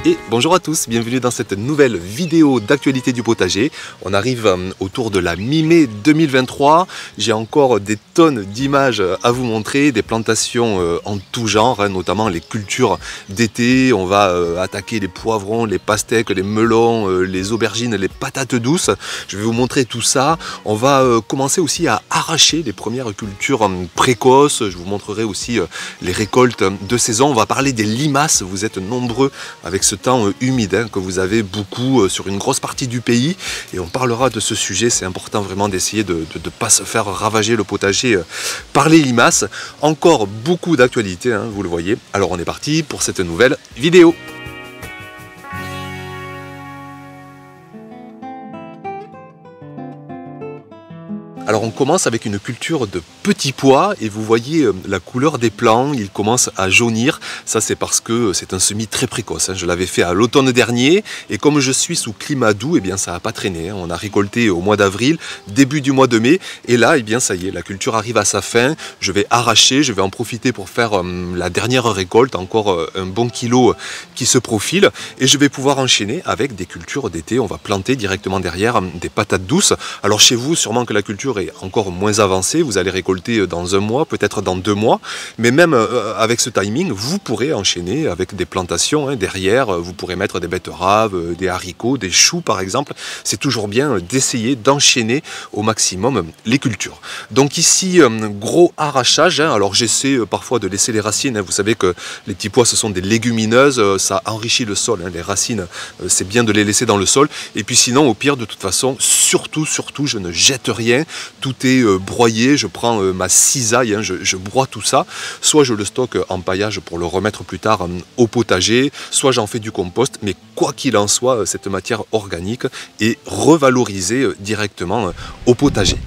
Et bonjour à tous, bienvenue dans cette nouvelle vidéo d'actualité du potager. On arrive autour de la mi-mai 2023. J'ai encore des tonnes d'images à vous montrer, des plantations en tout genre, notamment les cultures d'été. On va attaquer les poivrons, les pastèques, les melons, les aubergines, les patates douces. Je vais vous montrer tout ça. On va commencer aussi à arracher les premières cultures précoces. Je vous montrerai aussi les récoltes de saison. On va parler des limaces. Vous êtes nombreux avec ce temps humide que vous avez beaucoup sur une grosse partie du pays, et on parlera de ce sujet. C'est important vraiment d'essayer de ne pas se faire ravager le potager par les limaces. Encore beaucoup d'actualités, vous le voyez. Alors on est parti pour cette nouvelle vidéo. Alors on commence avec une culture de petits pois et vous voyez la couleur des plants, ils commencent à jaunir. Ça c'est parce que c'est un semis très précoce. Je l'avais fait à l'automne dernier et comme je suis sous climat doux, eh bien ça n'a pas traîné. On a récolté au mois d'avril, début du mois de mai, et là eh bien ça y est, la culture arrive à sa fin. Je vais arracher, je vais en profiter pour faire la dernière récolte, encore un bon kilo qui se profile, et je vais pouvoir enchaîner avec des cultures d'été. On va planter directement derrière des patates douces. Alors chez vous, sûrement que la culture est encore moins avancée, vous allez récolter dans un mois, peut-être dans 2 mois, mais même avec ce timing, vous pourrez enchaîner avec des plantations derrière. Vous pourrez mettre des betteraves, des haricots, des choux par exemple. C'est toujours bien d'essayer d'enchaîner au maximum les cultures. Donc ici, gros arrachage. Alors j'essaie parfois de laisser les racines. Vous savez que les petits pois, ce sont des légumineuses, ça enrichit le sol. Les racines, c'est bien de les laisser dans le sol. Et puis sinon, au pire, de toute façon, surtout, je ne jette rien. Tout est broyé, je prends ma cisaille, je broie tout ça. Soit je le stocke en paillage pour le remettre plus tard au potager, soit j'en fais du compost. Mais quoi qu'il en soit, cette matière organique est revalorisée directement au potager.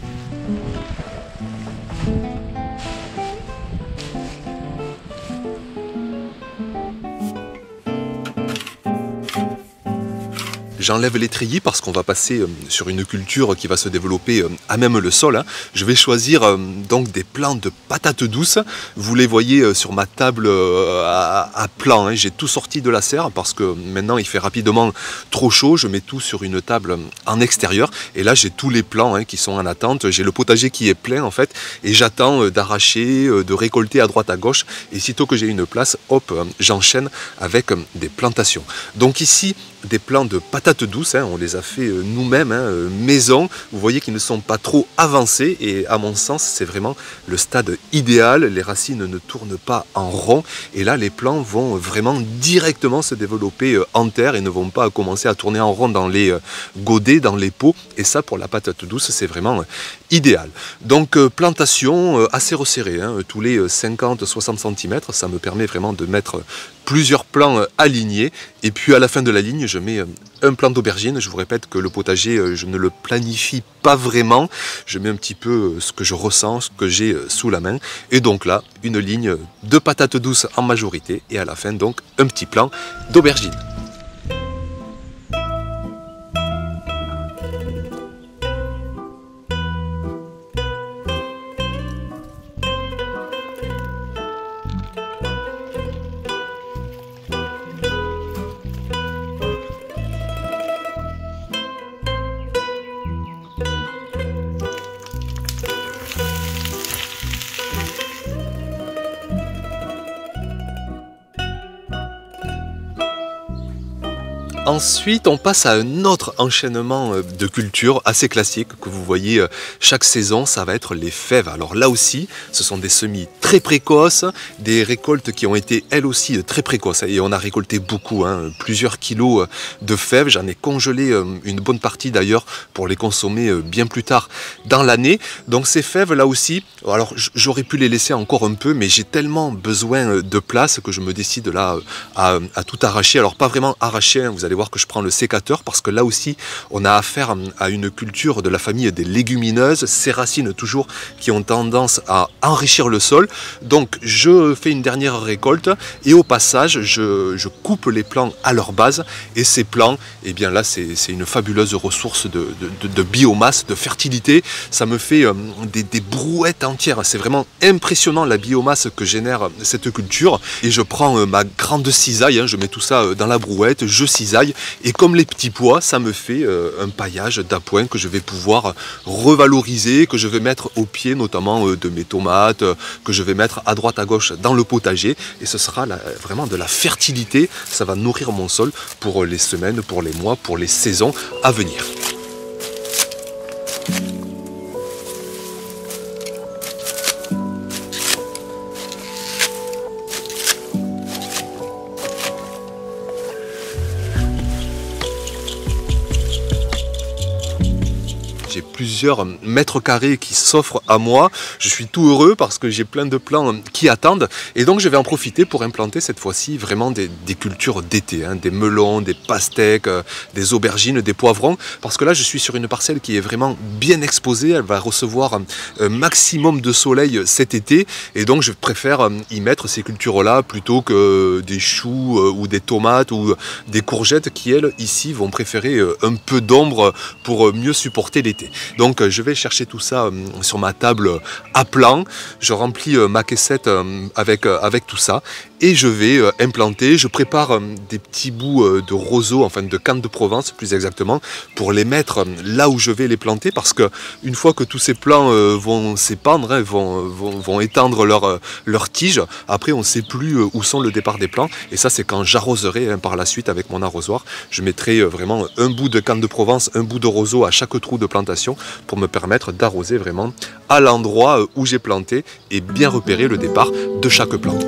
J'enlève les treillis parce qu'on va passer sur une culture qui va se développer à même le sol. Je vais choisir donc des plants de patates douces. Vous les voyez sur ma table à plant. J'ai tout sorti de la serre parce que maintenant il fait rapidement trop chaud. Je mets tout sur une table en extérieur. Et là j'ai tous les plants qui sont en attente. J'ai le potager qui est plein en fait. Et j'attends d'arracher, de récolter à droite à gauche. Et sitôt que j'ai une place, hop, j'enchaîne avec des plantations. Donc ici, des plants de patates douces, on les a fait nous-mêmes, maison. Vous voyez qu'ils ne sont pas trop avancés et à mon sens c'est vraiment le stade idéal. Les racines ne tournent pas en rond et là les plants vont vraiment directement se développer en terre et ne vont pas commencer à tourner en rond dans les godets, dans les pots, et ça pour la patate douce c'est vraiment idéal. Donc plantation assez resserrée, tous les 50-60 cm, ça me permet vraiment de mettre plusieurs plants alignés, et puis à la fin de la ligne je mets un plant d'aubergine. Je vous répète que le potager je ne le planifie pas vraiment, je mets un petit peu ce que je ressens, ce que j'ai sous la main, et donc là une ligne de patates douces en majorité et à la fin donc un petit plant d'aubergine. Ensuite, on passe à un autre enchaînement de cultures assez classique que vous voyez chaque saison, ça va être les fèves. Alors là aussi, ce sont des semis très précoces, des récoltes qui ont été elles aussi très précoces. Et on a récolté beaucoup, plusieurs kilos de fèves. J'en ai congelé une bonne partie d'ailleurs pour les consommer bien plus tard dans l'année. Donc ces fèves là aussi, alors j'aurais pu les laisser encore un peu, mais j'ai tellement besoin de place que je me décide là à tout arracher. Alors pas vraiment arracher, vous allez allez voir que je prends le sécateur parce que là aussi, on a affaire à une culture de la famille des légumineuses, ces racines toujours qui ont tendance à enrichir le sol. Donc je fais une dernière récolte et au passage, je coupe les plants à leur base et ces plants, eh bien là, c'est une fabuleuse ressource de biomasse, de fertilité. Ça me fait des brouettes entières. C'est vraiment impressionnant la biomasse que génère cette culture. Et je prends ma grande cisaille, je mets tout ça dans la brouette, je cisaille. Et comme les petits pois, ça me fait un paillage d'appoint que je vais pouvoir revaloriser, que je vais mettre au pied notamment de mes tomates, que je vais mettre à droite à gauche dans le potager. Et ce sera vraiment de la fertilité. Ça va nourrir mon sol pour les semaines, pour les mois, pour les saisons à venir. J'ai plusieurs mètres carrés qui s'offrent à moi. Je suis tout heureux parce que j'ai plein de plants qui attendent. Et donc je vais en profiter pour implanter cette fois-ci vraiment des cultures d'été. Des melons, des pastèques, des aubergines, des poivrons. Parce que là je suis sur une parcelle qui est vraiment bien exposée. Elle va recevoir un maximum de soleil cet été. Et donc je préfère y mettre ces cultures-là plutôt que des choux ou des tomates ou des courgettes qui elles ici vont préférer un peu d'ombre pour mieux supporter l'été. Donc je vais chercher tout ça sur ma table à plat, je remplis ma caissette avec tout ça et je vais implanter, je prépare des petits bouts de roseaux, enfin de canne de Provence plus exactement, pour les mettre là où je vais les planter parce que une fois que tous ces plants vont s'épandre, vont étendre leurs tiges, après on ne sait plus où sont le départ des plants et ça c'est quand j'arroserai par la suite avec mon arrosoir, je mettrai vraiment un bout de canne de Provence, un bout de roseau à chaque trou de plantation pour me permettre d'arroser vraiment à l'endroit où j'ai planté et bien repérer le départ de chaque plant.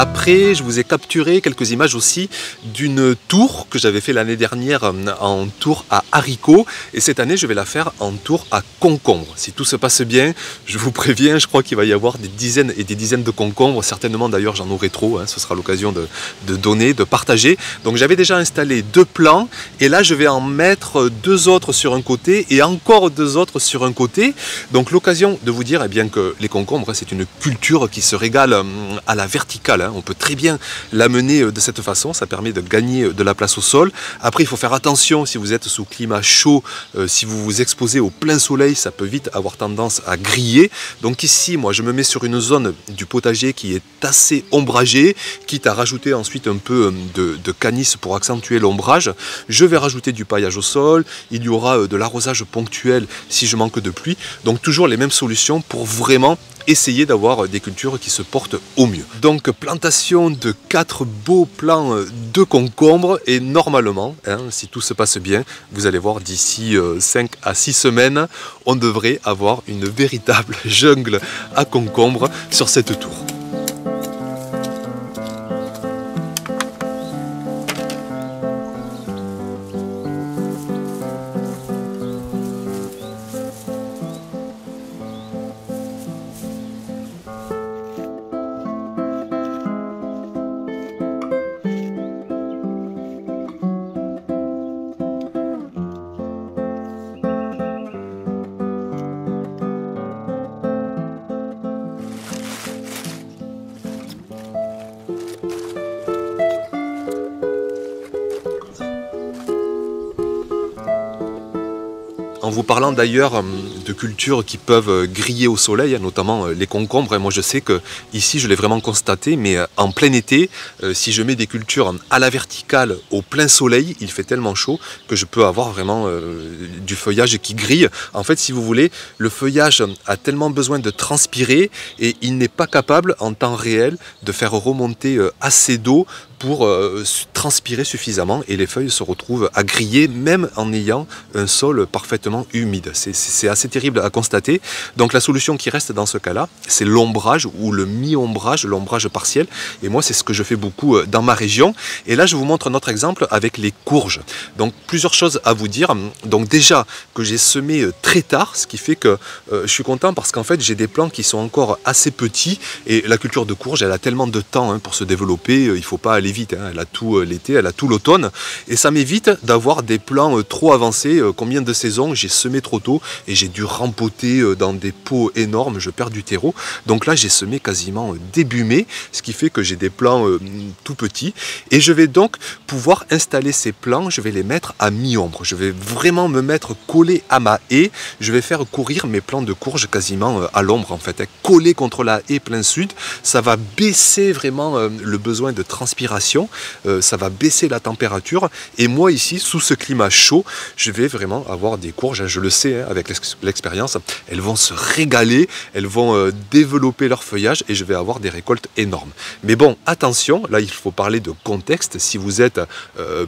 Après, je vous ai capturé quelques images aussi d'une tour que j'avais fait l'année dernière en tour à haricots. Et cette année, je vais la faire en tour à concombres. Si tout se passe bien, je vous préviens, je crois qu'il va y avoir des dizaines et des dizaines de concombres. Certainement, d'ailleurs, j'en aurai trop. Ce sera l'occasion de donner, de partager. Donc, j'avais déjà installé 2 plants. Et là, je vais en mettre 2 autres sur un côté et encore 2 autres sur un côté. Donc, l'occasion de vous dire eh bien, que les concombres, c'est une culture qui se régale à la verticale. On peut très bien l'amener de cette façon, ça permet de gagner de la place au sol. Après, il faut faire attention si vous êtes sous climat chaud, si vous vous exposez au plein soleil, ça peut vite avoir tendance à griller. Donc ici, moi, je me mets sur une zone du potager qui est assez ombragée, quitte à rajouter ensuite un peu de canis pour accentuer l'ombrage. Je vais rajouter du paillage au sol, il y aura de l'arrosage ponctuel si je manque de pluie. Donc toujours les mêmes solutions pour vraiment essayer d'avoir des cultures qui se portent au mieux. Donc plantation de 4 beaux plants de concombres et normalement, si tout se passe bien, vous allez voir d'ici 5 à 6 semaines, on devrait avoir une véritable jungle à concombres sur cette tour. en vous parlant d'ailleurs de cultures qui peuvent griller au soleil, notamment les concombres. Moi je sais que ici je l'ai vraiment constaté, mais en plein été, si je mets des cultures à la verticale au plein soleil, il fait tellement chaud que je peux avoir vraiment du feuillage qui grille. En fait, si vous voulez, le feuillage a tellement besoin de transpirer et il n'est pas capable en temps réel de faire remonter assez d'eau pour transpirer suffisamment, et les feuilles se retrouvent à griller même en ayant un sol parfaitement humide. C'est assez terrible à constater. Donc la solution qui reste dans ce cas-là, c'est l'ombrage ou le mi-ombrage, l'ombrage partiel. Et moi, c'est ce que je fais beaucoup dans ma région. Et là, je vous montre un autre exemple avec les courges. Donc plusieurs choses à vous dire. Donc déjà que j'ai semé très tard, ce qui fait que je suis content parce qu'en fait, j'ai des plants qui sont encore assez petits, et la culture de courge, elle a tellement de temps pour se développer. Il ne faut pas aller vite, elle a tout l'été, elle a tout l'automne, et ça m'évite d'avoir des plants trop avancés. Combien de saisons j'ai semé trop tôt et j'ai dû rempoter dans des pots énormes, je perds du terreau. Donc là j'ai semé quasiment début mai, ce qui fait que j'ai des plants tout petits, et je vais donc pouvoir installer ces plants, je vais les mettre à mi-ombre, je vais vraiment me mettre collé à ma haie, je vais faire courir mes plants de courge quasiment à l'ombre en fait, collé contre la haie plein sud. Ça va baisser vraiment le besoin de transpiration, ça va baisser la température, et moi ici sous ce climat chaud je vais vraiment avoir des courges, je le sais avec l'expérience, elles vont se régaler, elles vont développer leur feuillage et je vais avoir des récoltes énormes. Mais bon, attention, là il faut parler de contexte. Si vous êtes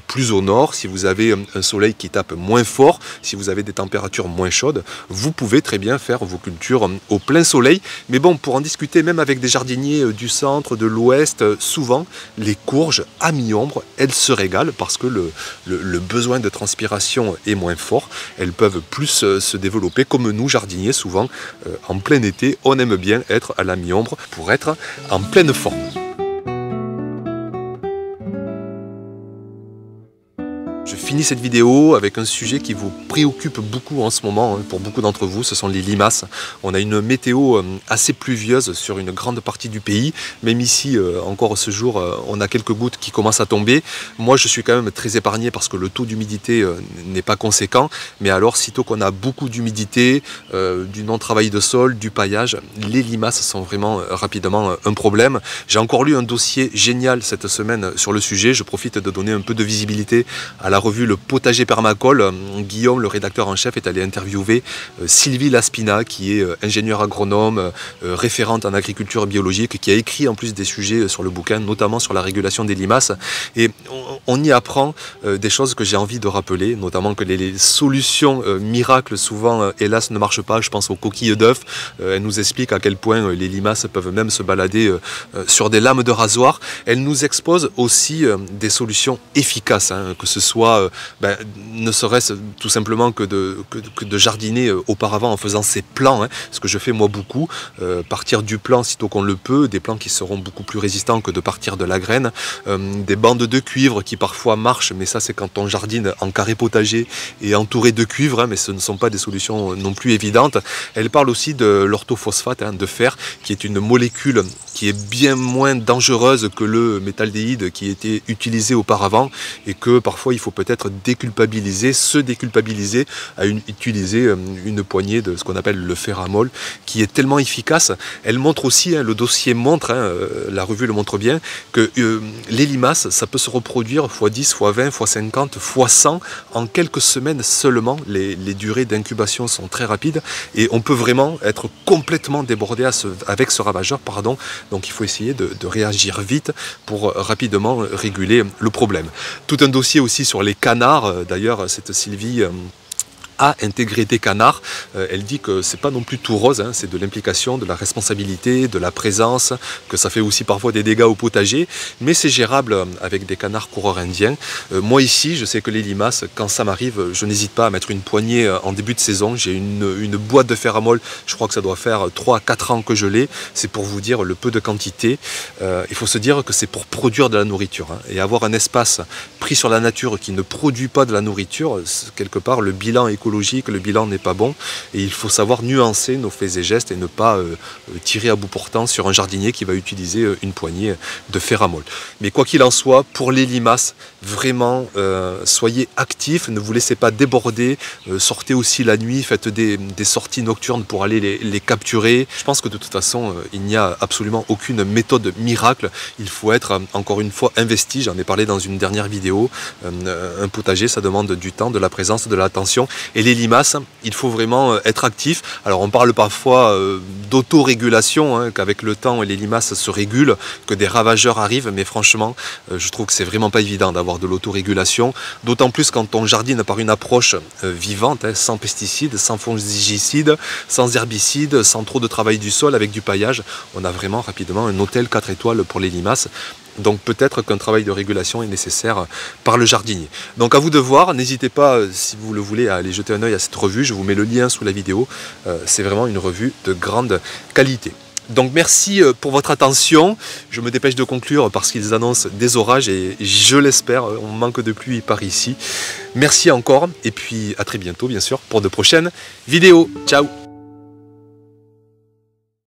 plus au nord, si vous avez un soleil qui tape moins fort, si vous avez des températures moins chaudes, vous pouvez très bien faire vos cultures au plein soleil. Mais bon, pour en discuter même avec des jardiniers du centre, de l'ouest, souvent les courges à mi-ombre, elles se régalent parce que le besoin de transpiration est moins fort. Elles peuvent plus se développer comme nous jardiniers. Souvent en plein été, on aime bien être à la mi-ombre pour être en pleine forme. Je finis cette vidéo avec un sujet qui vous préoccupe beaucoup en ce moment, pour beaucoup d'entre vous, ce sont les limaces. On a une météo assez pluvieuse sur une grande partie du pays, même ici, encore ce jour, on a quelques gouttes qui commencent à tomber. Moi, je suis quand même très épargné parce que le taux d'humidité n'est pas conséquent, mais alors, sitôt qu'on a beaucoup d'humidité, du non-travail de sol, du paillage, les limaces sont vraiment rapidement un problème. J'ai encore lu un dossier génial cette semaine sur le sujet, je profite de donner un peu de visibilité à la revue Le Potager Permacole. Guillaume, le rédacteur en chef, est allé interviewer Sylvie Laspina, qui est ingénieure agronome, référente en agriculture biologique, qui a écrit en plus des sujets sur le bouquin, notamment sur la régulation des limaces. Et on y apprend des choses que j'ai envie de rappeler, notamment que les solutions miracles, souvent, hélas, ne marchent pas. Je pense aux coquilles d'œufs. Elle nous explique à quel point les limaces peuvent même se balader sur des lames de rasoir. Elle nous expose aussi des solutions efficaces, que ce soit ne serait-ce tout simplement que de jardiner auparavant en faisant ses plants, ce que je fais moi beaucoup, partir du plant sitôt qu'on le peut, des plants qui seront beaucoup plus résistants que de partir de la graine, des bandes de cuivre qui parfois marchent, mais ça c'est quand on jardine en carré potager et entouré de cuivre, mais ce ne sont pas des solutions non plus évidentes. Elle parle aussi de l'orthophosphate de fer, qui est une molécule qui est bien moins dangereuse que le métaldéhyde qui était utilisé auparavant, et que parfois il faut peut-être déculpabiliser, se déculpabiliser à utiliser une poignée de ce qu'on appelle le ferramol, qui est tellement efficace. Elle montre aussi, le dossier montre, la revue le montre bien, que les limaces, ça peut se reproduire x10, x20, x50, x100 en quelques semaines seulement. Les durées d'incubation sont très rapides et on peut vraiment être complètement débordé avec ce ravageur, pardon. Donc il faut essayer de réagir vite pour rapidement réguler le problème. Tout un dossier aussi sur les canards. D'ailleurs, cette Sylvie a intégré des canards. Elle dit que c'est pas non plus tout rose, c'est de l'implication, de la responsabilité, de la présence, que ça fait aussi parfois des dégâts au potager, mais c'est gérable avec des canards coureurs indiens. Moi ici, je sais que les limaces, quand ça m'arrive, je n'hésite pas à mettre une poignée en début de saison. J'ai une boîte de ferramol, je crois que ça doit faire 3 à 4 ans que je l'ai. C'est pour vous dire le peu de quantité. Il faut se dire que c'est pour produire de la nourriture, et avoir un espace pris sur la nature qui ne produit pas de la nourriture, quelque part le bilan écologique écologique, le bilan n'est pas bon et il faut savoir nuancer nos faits et gestes et ne pas tirer à bout portant sur un jardinier qui va utiliser une poignée de ferramol. Mais quoi qu'il en soit, pour les limaces, vraiment soyez actifs, ne vous laissez pas déborder, sortez aussi la nuit, faites des sorties nocturnes pour aller les capturer. Je pense que de toute façon, il n'y a absolument aucune méthode miracle, il faut être encore une fois investi, j'en ai parlé dans une dernière vidéo, un potager ça demande du temps, de la présence, de l'attention et les limaces, il faut vraiment être actif. Alors on parle parfois d'autorégulation, hein, qu'avec le temps les limaces se régulent, que des ravageurs arrivent, mais franchement je trouve que c'est vraiment pas évident d'avoir de l'autorégulation, d'autant plus quand on jardine par une approche vivante, hein, sans pesticides, sans fongicides, sans herbicides, sans trop de travail du sol, avec du paillage, on a vraiment rapidement un hôtel 4 étoiles pour les limaces. Donc peut-être qu'un travail de régulation est nécessaire par le jardinier. Donc à vous de voir, n'hésitez pas, si vous le voulez, à aller jeter un œil à cette revue, je vous mets le lien sous la vidéo, c'est vraiment une revue de grande qualité. Donc merci pour votre attention, je me dépêche de conclure parce qu'ils annoncent des orages et je l'espère, on manque de pluie par ici. Merci encore et puis à très bientôt bien sûr pour de prochaines vidéos. Ciao!